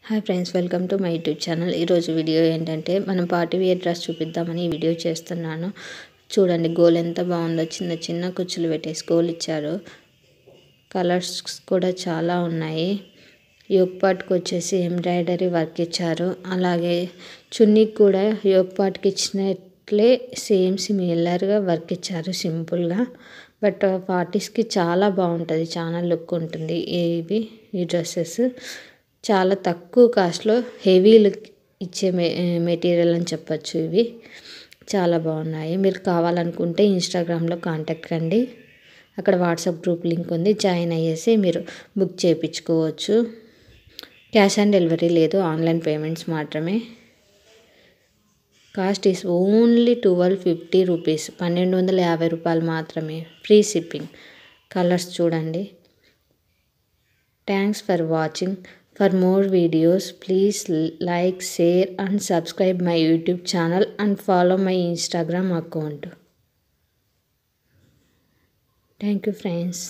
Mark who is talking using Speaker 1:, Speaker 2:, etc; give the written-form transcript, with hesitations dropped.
Speaker 1: Hi friends, welcome to my YouTube channel. ఈరోజు video ఏంటంటే మనం పార్టీ వేర్ డ్రెస్ చూపిద్దామని ఈ వీడియో చేస్తున్నాను. చూడండి, గోల్ ఎంత బాగుందో. చిన్న చిన్న కుచ్చులు పెట్టేసి గోల్ ఇచ్చారు. కలర్స్ కూడా చాలా ఉన్నాయి. యోక్ పార్ట్కి వచ్చేసి ఎంబ్రాయిడరీ వర్క్ ఇచ్చారు. అలాగే చున్నీకి కూడా యోక్ పార్ట్కి ఇచ్చినట్లే సేమ్ సిమిలర్గా వర్క్ ఇచ్చారు సింపుల్గా. బట్ పార్టీస్కి చాలా బాగుంటుంది, చాలా లుక్ ఉంటుంది. ఈ డ్రెస్సెస్ చాలా తక్కువ కాస్ట్లో హెవీ లుక్ ఇచ్చే మెటీరియల్ అని చెప్పచ్చు. ఇవి చాలా బాగున్నాయి. మీరు కావాలనుకుంటే ఇన్స్టాగ్రామ్లో కాంటాక్ట్ కండి. అక్కడ వాట్సాప్ గ్రూప్ లింక్ ఉంది, జాయిన్ అయ్యేసి మీరు బుక్ చేయించుకోవచ్చు. క్యాష్ ఆన్ డెలివరీ లేదు, ఆన్లైన్ పేమెంట్స్ మాత్రమే. కాస్ట్ ఈస్ ఓన్లీ 1250 రూపీస్, 1250 రూపాయలు మాత్రమే. Free shipping. కలర్స్ చూడండి. Thanks for watching. For more videos, please like, share and subscribe my YouTube channel and follow my Instagram account. Thank you friends.